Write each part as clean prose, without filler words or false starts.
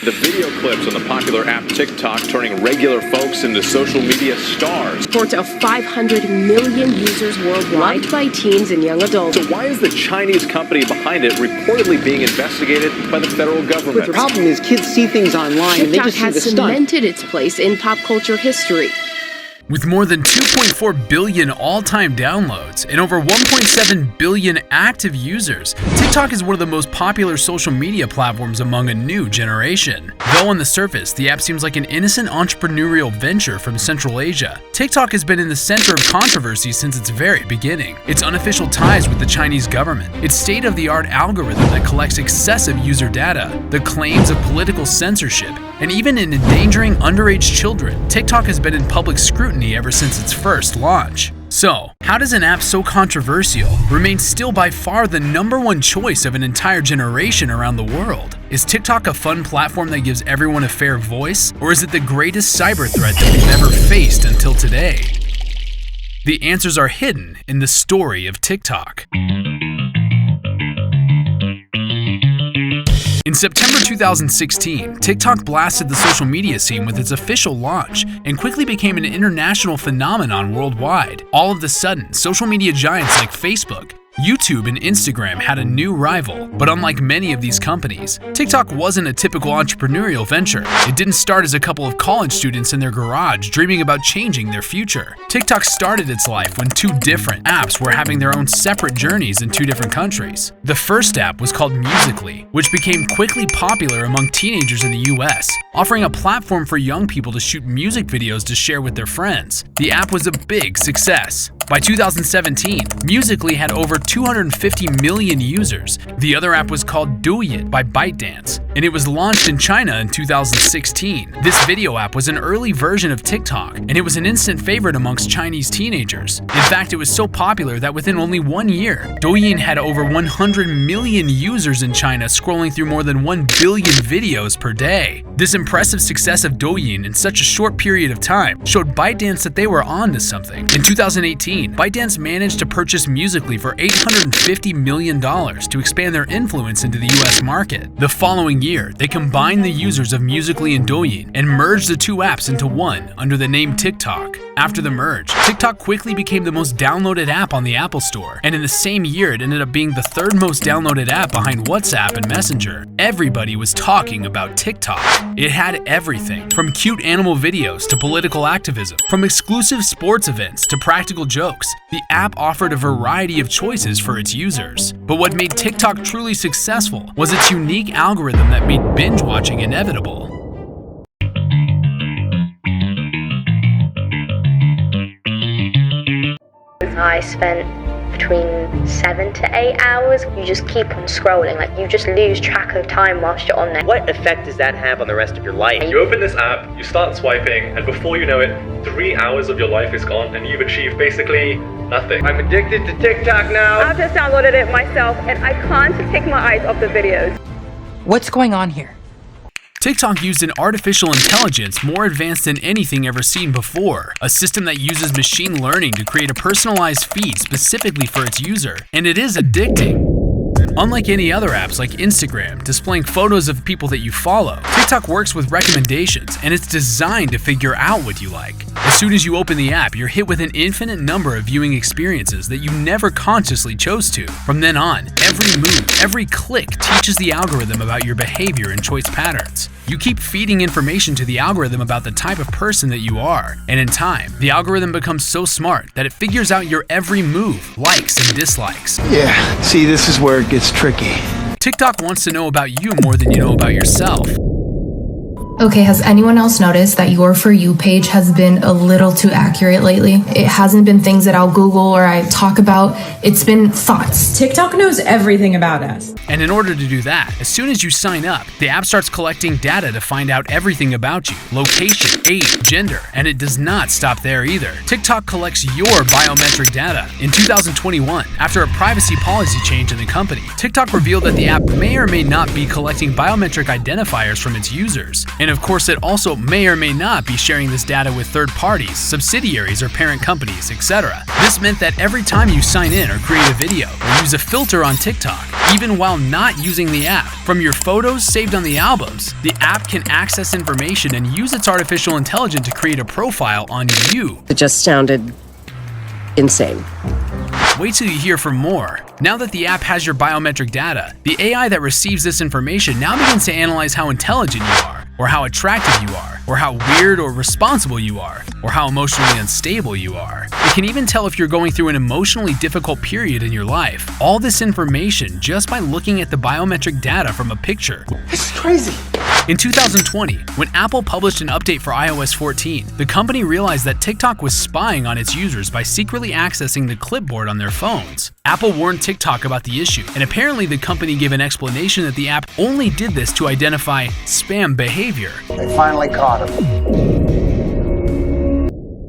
The video clips on the popular app TikTok turning regular folks into social media stars. Reports of 500 million users worldwide, loved by teens and young adults. So why is the Chinese company behind it reportedly being investigated by the federal government? But the problem is kids see things online and they just see the stunt. TikTok has cemented its place in pop culture history. With more than 2.4 billion all-time downloads and over 1.7 billion active users, TikTok is one of the most popular social media platforms among a new generation. Though on the surface, the app seems like an innocent entrepreneurial venture from Central Asia, TikTok has been in the center of controversy since its very beginning. Its unofficial ties with the Chinese government, its state-of-the-art algorithm that collects excessive user data, the claims of political censorship, and even in endangering underage children, TikTok has been in public scrutiny ever since its first launch. So, how does an app so controversial remain still by far the #1 choice of an entire generation around the world? Is TikTok a fun platform that gives everyone a fair voice, or is it the greatest cyber threat that we've ever faced until today? The answers are hidden in the story of TikTok. In September 2016, TikTok blasted the social media scene with its official launch and quickly became an international phenomenon worldwide. All of a sudden, social media giants like Facebook, YouTube and Instagram had a new rival, but unlike many of these companies, TikTok wasn't a typical entrepreneurial venture. It didn't start as a couple of college students in their garage dreaming about changing their future. TikTok started its life when two different apps were having their own separate journeys in two different countries. The first app was called Musical.ly, which became quickly popular among teenagers in the US, offering a platform for young people to shoot music videos to share with their friends. The app was a big success. By 2017, Musical.ly had over 250 million users. The other app was called Douyin by ByteDance, and it was launched in China in 2016. This video app was an early version of TikTok, and it was an instant favorite amongst Chinese teenagers. In fact, it was so popular that within only 1 year, Douyin had over 100 million users in China scrolling through more than 1 billion videos per day. This impressive success of Douyin in such a short period of time showed ByteDance that they were onto something. In 2018, ByteDance managed to purchase Musical.ly for $850 million to expand their influence into the US market. The following year, they combined the users of Musical.ly and Douyin and merged the two apps into one under the name TikTok. After the merge, TikTok quickly became the most downloaded app on the Apple Store, and in the same year it ended up being the third most downloaded app behind WhatsApp and Messenger. Everybody was talking about TikTok. It had everything, from cute animal videos to political activism, from exclusive sports events to practical jokes. The app offered a variety of choices for its users. But what made TikTok truly successful was its unique algorithm that made binge watching inevitable. I spent between 7 to 8 hours. You just keep on scrolling, like you just lose track of time whilst you're on there. What effect does that have on the rest of your life? You open this app, you start swiping, and before you know it, 3 hours of your life is gone and you've achieved basically nothing. I'm addicted to TikTok now. I've just downloaded it myself and I can't take my eyes off the videos. What's going on here? TikTok used an artificial intelligence more advanced than anything ever seen before, a system that uses machine learning to create a personalized feed specifically for its user, and it is addicting. Unlike any other apps like Instagram, displaying photos of people that you follow, TikTok works with recommendations, and it's designed to figure out what you like. As soon as you open the app, you're hit with an infinite number of viewing experiences that you never consciously chose to. From then on, every move, every click teaches the algorithm about your behavior and choice patterns. You keep feeding information to the algorithm about the type of person that you are, and in time, the algorithm becomes so smart that it figures out your every move, likes and dislikes. Yeah, see, this is where it gets tricky. TikTok wants to know about you more than you know about yourself. Okay, has anyone else noticed that your For You page has been a little too accurate lately? It hasn't been things that I'll Google or I talk about. It's been thoughts. TikTok knows everything about us. And in order to do that, as soon as you sign up, the app starts collecting data to find out everything about you, location, age, gender, and it does not stop there either. TikTok collects your biometric data. In 2021, after a privacy policy change in the company, TikTok revealed that the app may or may not be collecting biometric identifiers from its users. In a of course, it also may or may not be sharing this data with third parties, subsidiaries, or parent companies, etc. This meant that every time you sign in or create a video or use a filter on TikTok, even while not using the app, from your photos saved on the albums, the app can access information and use its artificial intelligence to create a profile on you. It just sounded insane. Wait till you hear from more. Now that the app has your biometric data, the AI that receives this information now begins to analyze how intelligent you are, or how attractive you are, or how weird or responsible you are, or how emotionally unstable you are. It can even tell if you're going through an emotionally difficult period in your life. All this information just by looking at the biometric data from a picture. This is crazy. In 2020, when Apple published an update for iOS 14, the company realized that TikTok was spying on its users by secretly accessing the clipboard on their phones. Apple warned TikTok about the issue, and apparently the company gave an explanation that the app only did this to identify spam behavior. They finally caught him.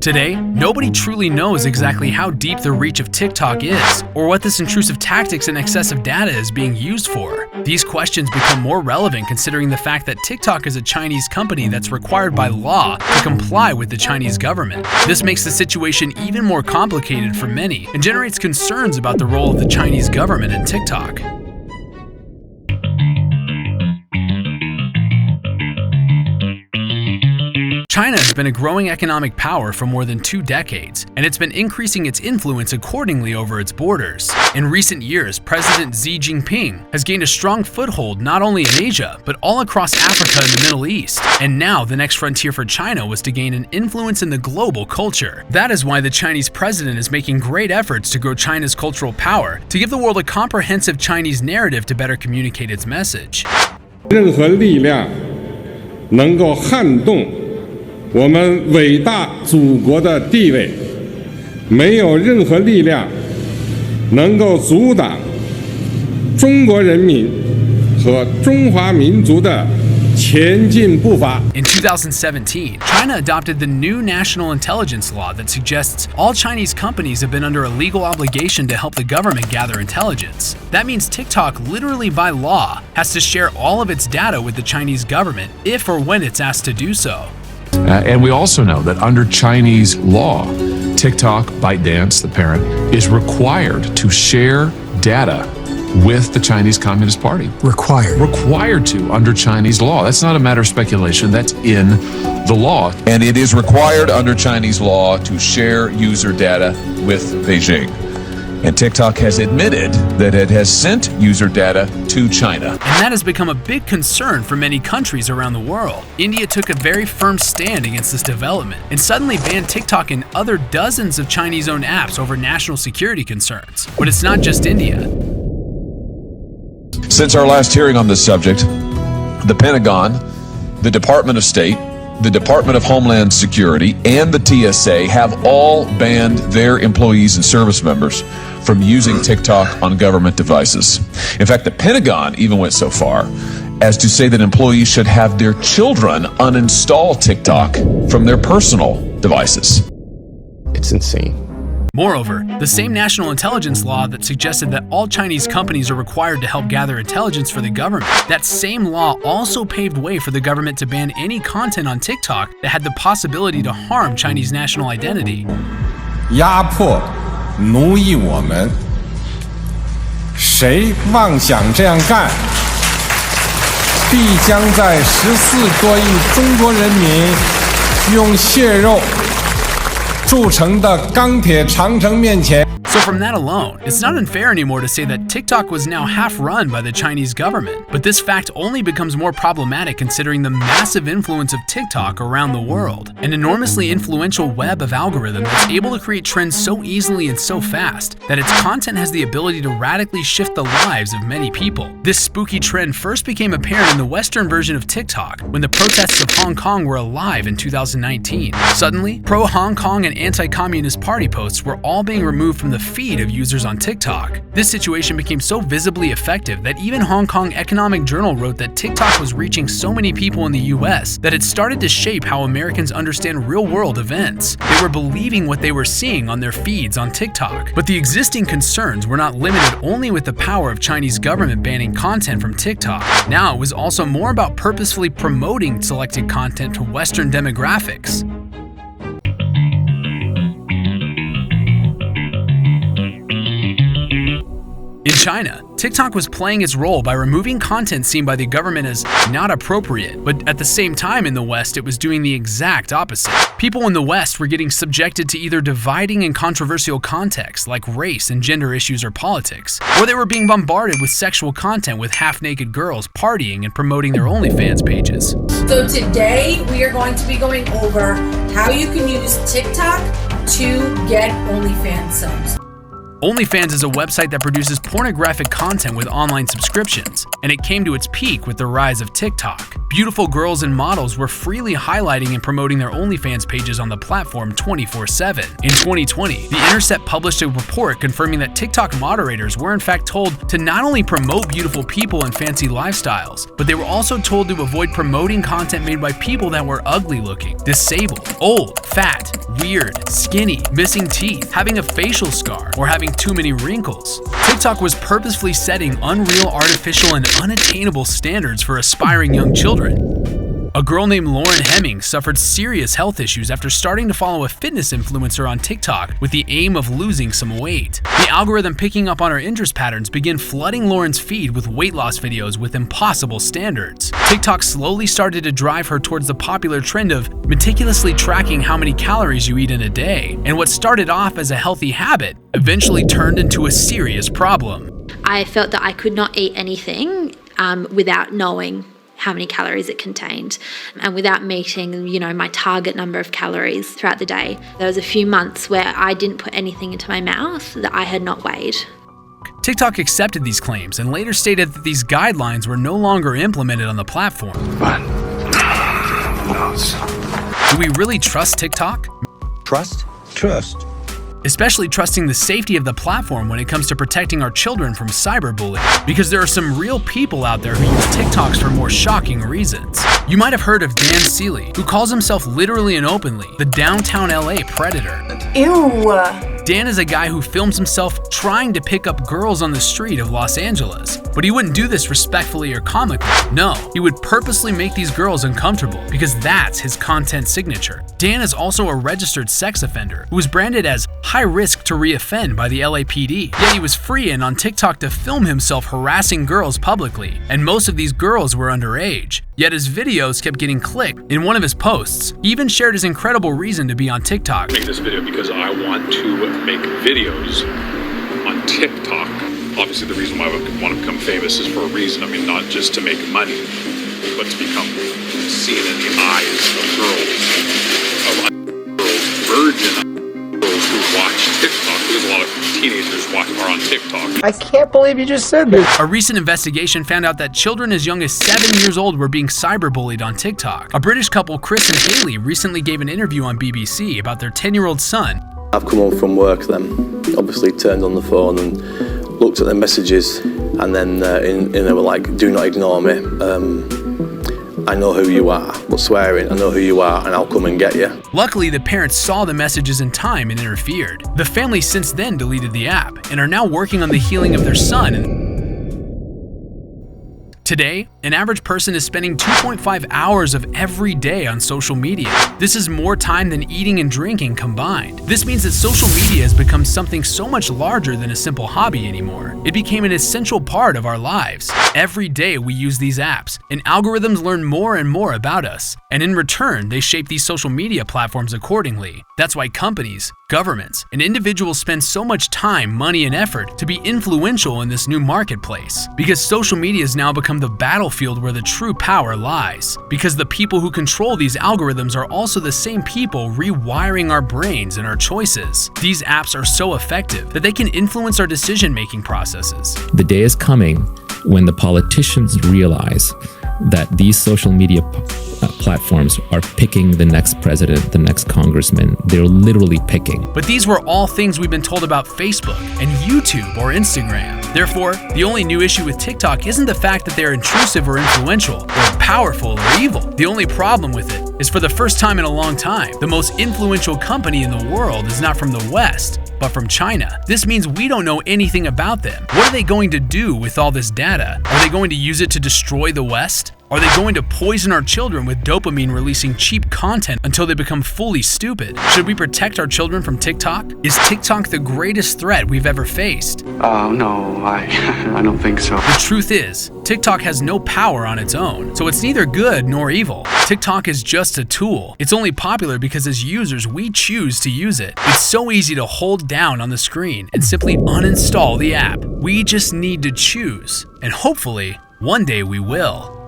Today, nobody truly knows exactly how deep the reach of TikTok is, or what this intrusive tactics and excessive data is being used for. These questions become more relevant considering the fact that TikTok is a Chinese company that's required by law to comply with the Chinese government. This makes the situation even more complicated for many and generates concerns about the role of the Chinese government in TikTok. China has been a growing economic power for more than 2 decades, and it's been increasing its influence accordingly over its borders. In recent years, President Xi Jinping has gained a strong foothold not only in Asia, but all across Africa and the Middle East. And now the next frontier for China was to gain an influence in the global culture. That is why the Chinese president is making great efforts to grow China's cultural power, to give the world a comprehensive Chinese narrative to better communicate its message. 任何力量能够撼动我们伟大祖国的地位，没有任何力量能够阻挡中国人民和中华民族的前进步伐。 In 2017, China adopted the new national intelligence law that suggests all Chinese companies have been under a legal obligation to help the government gather intelligence. That means TikTok, literally by law, has to share all of its data with the Chinese government if or when it's asked to do so. And we also know that under Chinese law, TikTok, ByteDance, the parent, is required to share data with the Chinese Communist Party. Required to under Chinese law. That's not a matter of speculation. That's in the law. And it is required under Chinese law to share user data with Beijing. And TikTok has admitted that it has sent user data to China. And that has become a big concern for many countries around the world. India took a very firm stand against this development and suddenly banned TikTok and other dozens of Chinese-owned apps over national security concerns. But it's not just India. Since our last hearing on this subject, the Pentagon, the Department of State, the Department of Homeland Security, and the TSA have all banned their employees and service members from using TikTok on government devices. In fact, the Pentagon even went so far as to say that employees should have their children uninstall TikTok from their personal devices. It's insane. Moreover, the same national intelligence law that suggested that all Chinese companies are required to help gather intelligence for the government, that same law also paved way for the government to ban any content on TikTok that had the possibility to harm Chinese national identity. 压迫、奴役我们，谁妄想这样干，必将在14多亿中国人民用血肉铸成的钢铁长城面前。 So from that alone, it's not unfair anymore to say that TikTok was now half run by the Chinese government. But this fact only becomes more problematic considering the massive influence of TikTok around the world. An enormously influential web of algorithms that's able to create trends so easily and so fast that its content has the ability to radically shift the lives of many people. This spooky trend first became apparent in the Western version of TikTok when the protests of Hong Kong were alive in 2019. Suddenly, pro-Hong Kong and anti-communist party posts were all being removed from the feed of users on TikTok. This situation became so visibly effective that even Hong Kong Economic Journal wrote that TikTok was reaching so many people in the US that it started to shape how Americans understand real-world events. They were believing what they were seeing on their feeds on TikTok. But the existing concerns were not limited only with the power of Chinese government banning content from TikTok. Now it was also more about purposefully promoting selected content to Western demographics. In China, TikTok was playing its role by removing content seen by the government as not appropriate, but at the same time in the West it was doing the exact opposite. People in the West were getting subjected to either dividing and controversial contexts like race and gender issues or politics, or they were being bombarded with sexual content with half-naked girls partying and promoting their OnlyFans pages. So today we are going to be going over how you can use TikTok to get OnlyFans subs. OnlyFans is a website that produces pornographic content with online subscriptions, and it came to its peak with the rise of TikTok. Beautiful girls and models were freely highlighting and promoting their OnlyFans pages on the platform 24/7. In 2020, The Intercept published a report confirming that TikTok moderators were in fact told to not only promote beautiful people and fancy lifestyles, but they were also told to avoid promoting content made by people that were ugly looking, disabled, old, fat, weird, skinny, missing teeth, having a facial scar, or having too many wrinkles. TikTok was purposefully setting unreal, artificial, and unattainable standards for aspiring young children. A girl named Lauren Hemming suffered serious health issues after starting to follow a fitness influencer on TikTok with the aim of losing some weight. The algorithm picking up on her interest patterns began flooding Lauren's feed with weight loss videos with impossible standards. TikTok slowly started to drive her towards the popular trend of meticulously tracking how many calories you eat in a day, and what started off as a healthy habit eventually turned into a serious problem. I felt that I could not eat anything without knowing how many calories it contained and without meeting, my target number of calories throughout the day. There was a few months where I didn't put anything into my mouth that I had not weighed. TikTok accepted these claims and later stated that these guidelines were no longer implemented on the platform. Do we really trust TikTok? Trust? Trust. Especially trusting the safety of the platform when it comes to protecting our children from cyberbullying, because there are some real people out there who use TikToks for more shocking reasons. You might have heard of Dan Seeley, who calls himself literally and openly the downtown LA predator. Ew. Dan is a guy who films himself trying to pick up girls on the street of Los Angeles, but he wouldn't do this respectfully or comically. No, he would purposely make these girls uncomfortable because that's his content signature. Dan is also a registered sex offender who was branded as high risk to reoffend by the LAPD, yet he was free and on TikTok to film himself harassing girls publicly, and most of these girls were underage. Yet his videos kept getting clicked. In one of his posts, he even shared his incredible reason to be on TikTok. I make this video because I want to make videos on TikTok. Obviously the reason why I want to become famous is for a reason. I mean, not just to make money, but to become seen in the eyes of virgin girls who watch TikTok, because a lot of teenagers are on TikTok. I can't believe you just said this. A recent investigation found out that children as young as 7 years old were being cyberbullied on TikTok. A British couple, Chris and Haley, recently gave an interview on BBC about their 10-year-old son. I've come home from work then, obviously turned on the phone and looked at the messages, and then they were like, do not ignore me. I know who you are, but swearing, I know who you are and I'll come and get you. Luckily, the parents saw the messages in time and interfered. The family since then deleted the app and are now working on the healing of their son. Today, an average person is spending 2.5 hours of every day on social media. This is more time than eating and drinking combined. This means that social media has become something so much larger than a simple hobby anymore. It became an essential part of our lives. Every day we use these apps, and algorithms learn more and more about us. And in return, they shape these social media platforms accordingly. That's why companies, governments, and individuals spend so much time, money, and effort to be influential in this new marketplace. Because social media has now become the battlefield where the true power lies. Because the people who control these algorithms are also the same people rewiring our brains and our choices. These apps are so effective that they can influence our decision-making processes. The day is coming when the politicians realize that these social media platforms are picking the next president, the next congressman. They're literally picking. But these were all things we've been told about Facebook and YouTube or Instagram. Therefore, the only new issue with TikTok isn't the fact that they're intrusive or influential, or powerful or evil. The only problem with it is, for the first time in a long time, the most influential company in the world is not from the West, but from China. This means we don't know anything about them. What are they going to do with all this data? Are they going to use it to destroy the West? Are they going to poison our children with dopamine releasing cheap content until they become fully stupid? Should we protect our children from TikTok? Is TikTok the greatest threat we've ever faced? No, I don't think so. The truth is, TikTok has no power on its own, so it's neither good nor evil. TikTok is just a tool. It's only popular because as users, we choose to use it. It's so easy to hold down on the screen and simply uninstall the app. We just need to choose, and hopefully, one day we will.